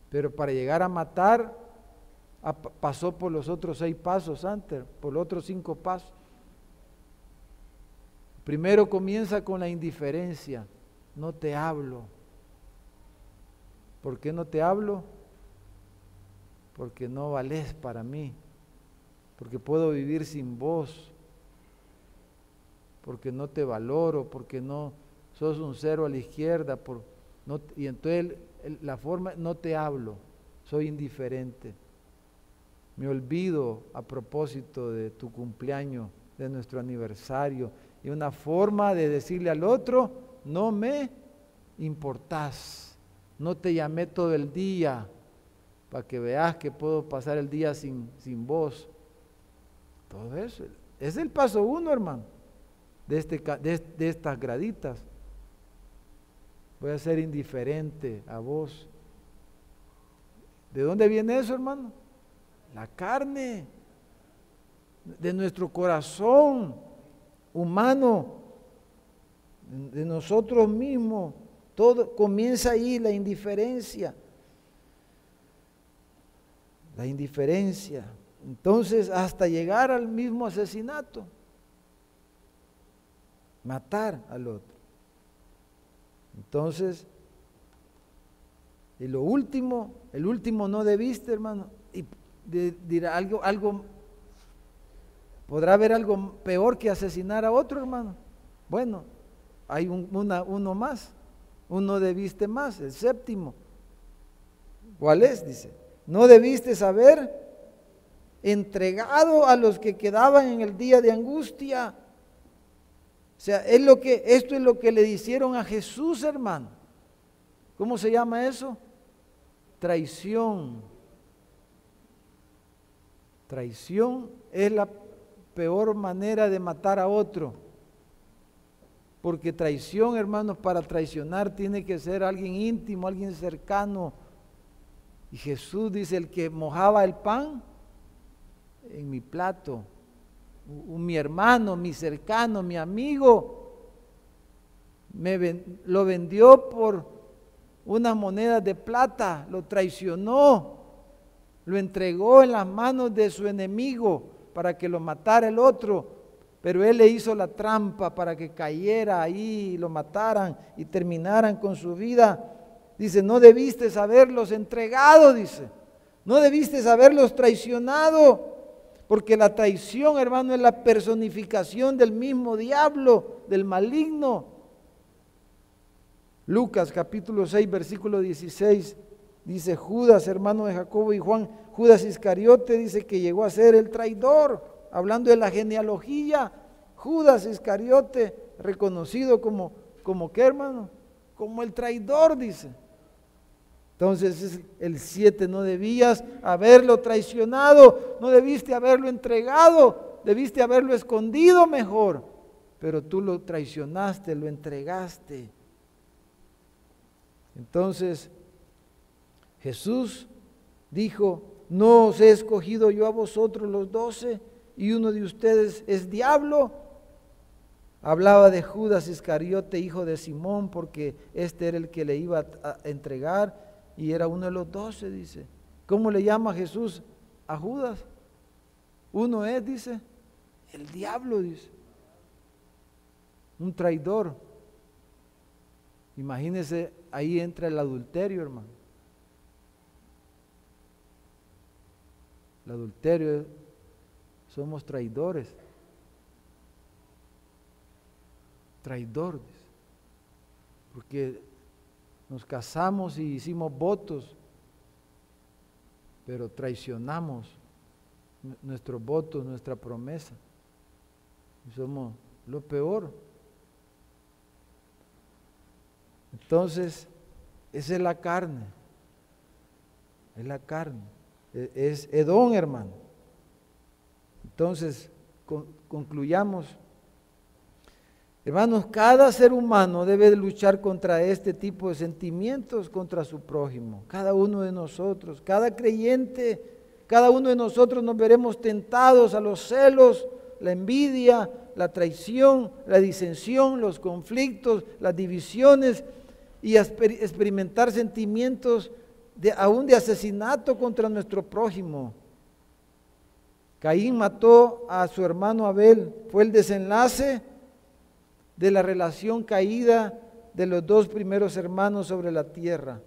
Pero para llegar a matar, pasó por los otros 6 pasos antes, por los otros 5 pasos. Primero comienza con la indiferencia. No te hablo. ¿Por qué no te hablo? Porque no valés para mí. Porque puedo vivir sin vos. Porque no te valoro, porque no sos un cero a la izquierda. Y entonces la forma, no te hablo, soy indiferente. Me olvido a propósito de tu cumpleaños, de nuestro aniversario. Y una forma de decirle al otro, no me importás, no te llamé todo el día para que veas que puedo pasar el día sin vos. Todo eso es el paso 1, hermano, de estas graditas. Voy a ser indiferente a vos. ¿De dónde viene eso, hermano? La carne, de nuestro corazón humano, de nosotros mismos. Todo comienza ahí, la indiferencia. La indiferencia. Entonces, hasta llegar al mismo asesinato. Matar al otro. Entonces, y el último no debiste, hermano. Y dirá algo, podrá haber algo peor que asesinar a otro, hermano. Bueno, hay uno más, uno debiste más, el 7º. ¿Cuál es? Dice, no debiste haber entregado a los que quedaban en el día de angustia. O sea, esto es lo que le hicieron a Jesús, hermano. ¿Cómo se llama eso? Traición. Traición es la peor manera de matar a otro. Porque traición, hermanos, para traicionar tiene que ser alguien íntimo, alguien cercano. Y Jesús dice, el que mojaba el pan en mi plato, mi hermano, mi cercano, mi amigo, lo vendió por unas monedas de plata, lo traicionó, lo entregó en las manos de su enemigo para que lo matara el otro, pero él le hizo la trampa para que cayera ahí y lo mataran y terminaran con su vida. Dice, no debiste haberlos entregado, dice, no debiste haberlos traicionado. Porque la traición, hermano, es la personificación del mismo diablo, del maligno. Lucas capítulo 6, versículo 16, dice Judas, hermano de Jacobo y Juan, Judas Iscariote, dice que llegó a ser el traidor, hablando de la genealogía. Judas Iscariote, reconocido como ¿qué, hermano? Como el traidor, dice. Entonces el 7, no debías haberlo traicionado, no debiste haberlo entregado, debiste haberlo escondido mejor, pero tú lo traicionaste, lo entregaste. Entonces Jesús dijo, no os he escogido yo a vosotros los 12 y uno de ustedes es diablo. Hablaba de Judas Iscariote, hijo de Simón, porque este era el que le iba a entregar. Y era uno de los 12, dice. ¿Cómo le llama Jesús a Judas? Uno es, dice, el diablo, dice. Un traidor. Imagínese, ahí entra el adulterio, hermano. El adulterio, somos traidores. Traidores. Porque nos casamos y hicimos votos, pero traicionamos nuestros votos, nuestra promesa. Y somos lo peor. Entonces, esa es la carne. Es la carne. Es Edom, hermano. Entonces, concluyamos. Hermanos, cada ser humano debe de luchar contra este tipo de sentimientos, contra su prójimo. Cada uno de nosotros, cada creyente, cada uno de nosotros nos veremos tentados a los celos la envidia, la traición, la disensión, los conflictos, las divisiones y experimentar sentimientos aún de asesinato contra nuestro prójimo. Caín mató a su hermano Abel, fue el desenlace de la relación caída de los dos primeros hermanos sobre la tierra.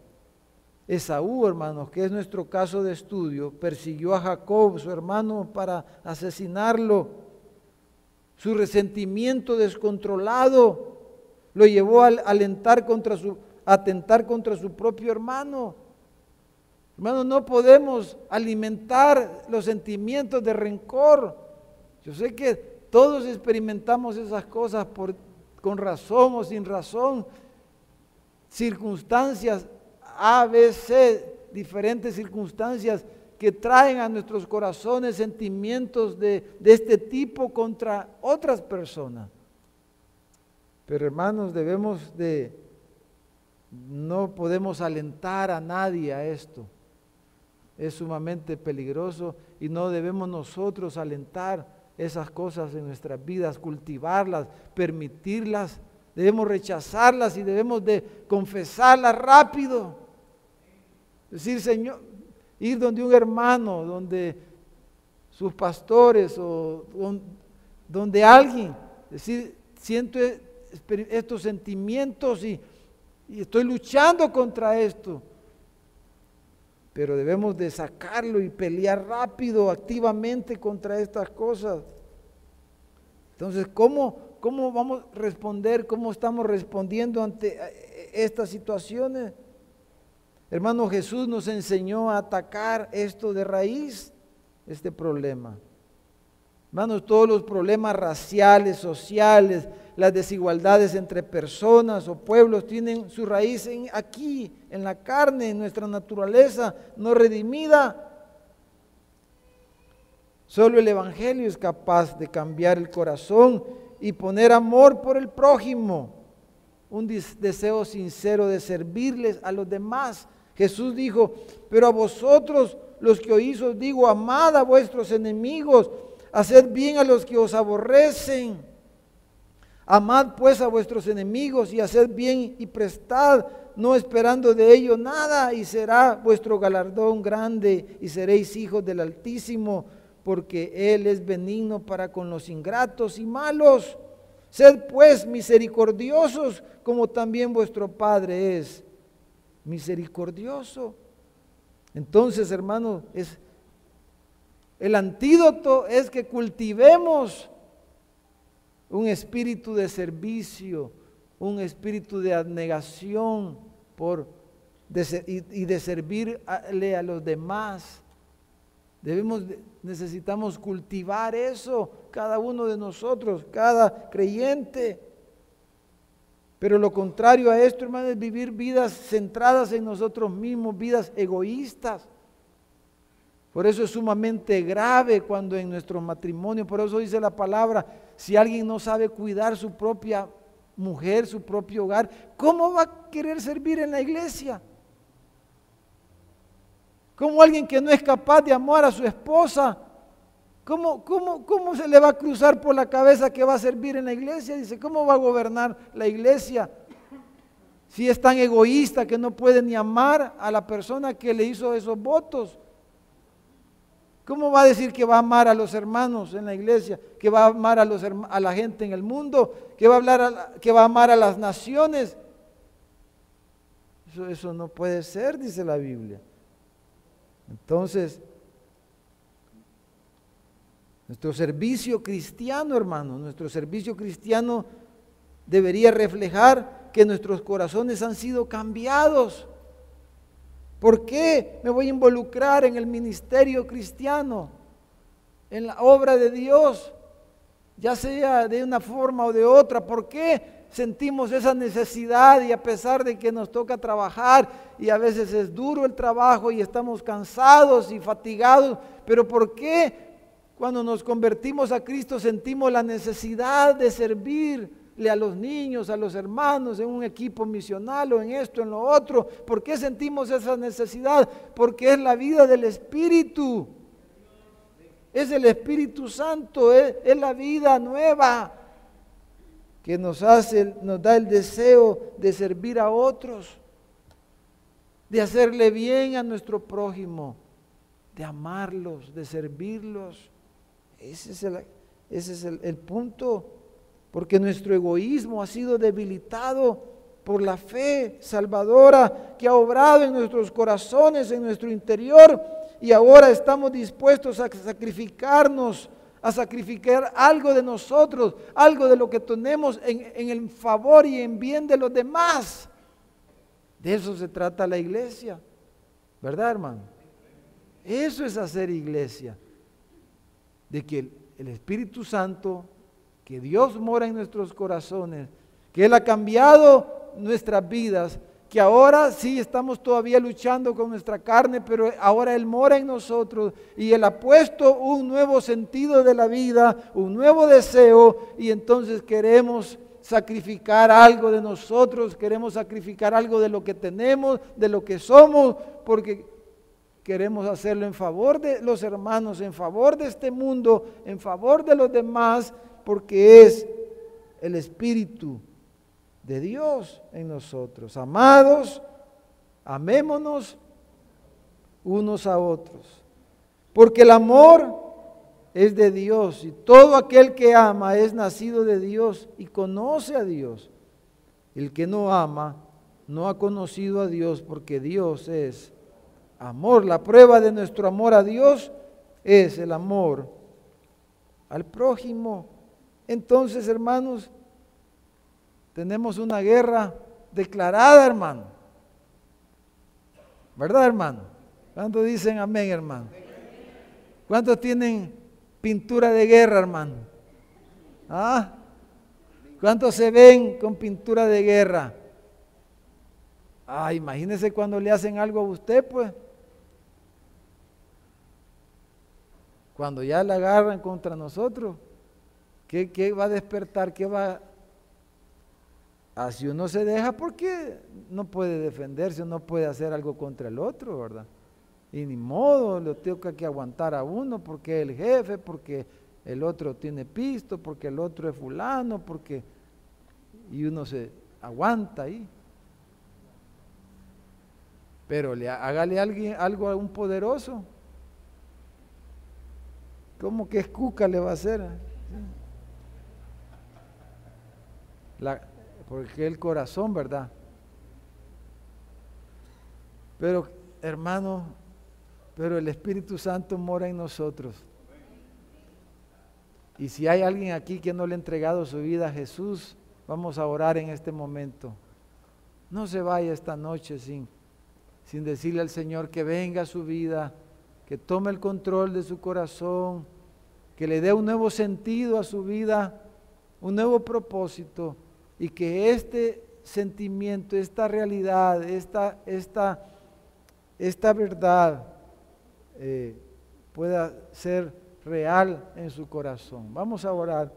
Esaú, hermanos, que es nuestro caso de estudio, persiguió a Jacob, su hermano, para asesinarlo. Su resentimiento descontrolado lo llevó a atentar contra su propio hermano. Hermanos, no podemos alimentar los sentimientos de rencor. Yo sé que todos experimentamos esas cosas con razón o sin razón, circunstancias A, B, C, diferentes circunstancias que traen a nuestros corazones sentimientos de este tipo contra otras personas. Pero hermanos, no podemos alentar a nadie a esto. Es sumamente peligroso y no debemos nosotros alentar esas cosas en nuestras vidas, cultivarlas, permitirlas. Debemos rechazarlas y debemos de confesarlas rápido. Decir, Señor, ir donde un hermano, donde sus pastores o donde alguien, decir, siento estos sentimientos y estoy luchando contra esto. Pero debemos de sacarlo y pelear rápido, activamente contra estas cosas. Entonces, ¿cómo vamos a responder? ¿Cómo estamos respondiendo ante estas situaciones? Hermano, Jesús nos enseñó a atacar esto de raíz, este problema. Hermanos, todos los problemas raciales, sociales, las desigualdades entre personas o pueblos tienen su raíz aquí, en la carne, en nuestra naturaleza no redimida. Solo el Evangelio es capaz de cambiar el corazón y poner amor por el prójimo, un deseo sincero de servirles a los demás. Jesús dijo, pero a vosotros los que oís os digo, amad a vuestros enemigos, haced bien a los que os aborrecen. Amad pues a vuestros enemigos y haced bien y prestad, no esperando de ello nada, y será vuestro galardón grande y seréis hijos del Altísimo, porque Él es benigno para con los ingratos y malos. Sed pues misericordiosos, como también vuestro Padre es misericordioso. Entonces, hermanos, el antídoto es que cultivemos un espíritu de servicio, un espíritu de abnegación y de servirle a los demás. Necesitamos cultivar eso, cada uno de nosotros, cada creyente. Pero lo contrario a esto, hermanos, es vivir vidas centradas en nosotros mismos, vidas egoístas. Por eso es sumamente grave cuando en nuestro matrimonio, por eso dice la palabra, si alguien no sabe cuidar su propia mujer, su propio hogar, ¿cómo va a querer servir en la iglesia? ¿Cómo alguien que no es capaz de amar a su esposa, cómo se le va a cruzar por la cabeza que va a servir en la iglesia? Dice, ¿cómo va a gobernar la iglesia? Si es tan egoísta que no puede ni amar a la persona que le hizo esos votos. ¿Cómo va a decir que va a amar a los hermanos en la iglesia? ¿Que va a amar a la gente en el mundo? ¿Que va a amar a las naciones? Eso no puede ser, dice la Biblia. Entonces, nuestro servicio cristiano, hermano, nuestro servicio cristiano debería reflejar que nuestros corazones han sido cambiados. ¿Por qué me voy a involucrar en el ministerio cristiano, en la obra de Dios, ya sea de una forma o de otra? ¿Por qué sentimos esa necesidad y a pesar de que nos toca trabajar y a veces es duro el trabajo y estamos cansados y fatigados, pero por qué cuando nos convertimos a Cristo sentimos la necesidad de servirle a los niños, a los hermanos, en un equipo misional o en esto, en lo otro? ¿Por qué sentimos esa necesidad? Porque es la vida del Espíritu. Es el Espíritu Santo, es la vida nueva que nos da el deseo de servir a otros, de hacerle bien a nuestro prójimo, de amarlos, de servirlos. Ese es el punto, porque nuestro egoísmo ha sido debilitado por la fe salvadora que ha obrado en nuestros corazones, en nuestro interior, y ahora estamos dispuestos a sacrificarnos, a sacrificar algo de nosotros, algo de lo que tenemos en el favor y en bien de los demás. De eso se trata la iglesia, ¿verdad, hermano? Eso es hacer iglesia, de que el Espíritu Santo, que Dios mora en nuestros corazones, que Él ha cambiado nuestras vidas, que ahora sí estamos todavía luchando con nuestra carne, pero ahora Él mora en nosotros y Él ha puesto un nuevo sentido de la vida, un nuevo deseo, y entonces queremos sacrificar algo de nosotros, queremos sacrificar algo de lo que tenemos, de lo que somos, porque queremos hacerlo en favor de los hermanos, en favor de este mundo, en favor de los demás, porque es el Espíritu de Dios en nosotros. Amados, amémonos unos a otros, porque el amor es de Dios, y todo aquel que ama es nacido de Dios y conoce a Dios. El que no ama no ha conocido a Dios, porque Dios es amor. La prueba de nuestro amor a Dios es el amor al prójimo. Entonces, hermanos, tenemos una guerra declarada, hermano. ¿Verdad, hermano? ¿Cuántos dicen amén, hermano? ¿Cuántos tienen pintura de guerra, hermano? ¿Ah? ¿Cuántos se ven con pintura de guerra? Ah, imagínese cuando le hacen algo a usted, pues. Cuando ya la agarran contra nosotros, ¿qué va a despertar? ¿Qué va a... Si uno se deja, porque no puede defenderse, no puede hacer algo contra el otro, ¿verdad? Y ni modo, le toca que aguantar a uno porque es el jefe, porque el otro tiene pisto, porque el otro es fulano, porque... Y uno se aguanta ahí. Pero hágale algo a un poderoso. ¿Cómo que es cuca le va a hacer? Porque el corazón, ¿verdad? Pero, hermano, pero el Espíritu Santo mora en nosotros. Y si hay alguien aquí que no le ha entregado su vida a Jesús, vamos a orar en este momento. No se vaya esta noche sin decirle al Señor que venga a su vida, que tome el control de su corazón, que le dé un nuevo sentido a su vida, un nuevo propósito, y que este sentimiento, esta realidad, esta verdad pueda ser real en su corazón. Vamos a orar.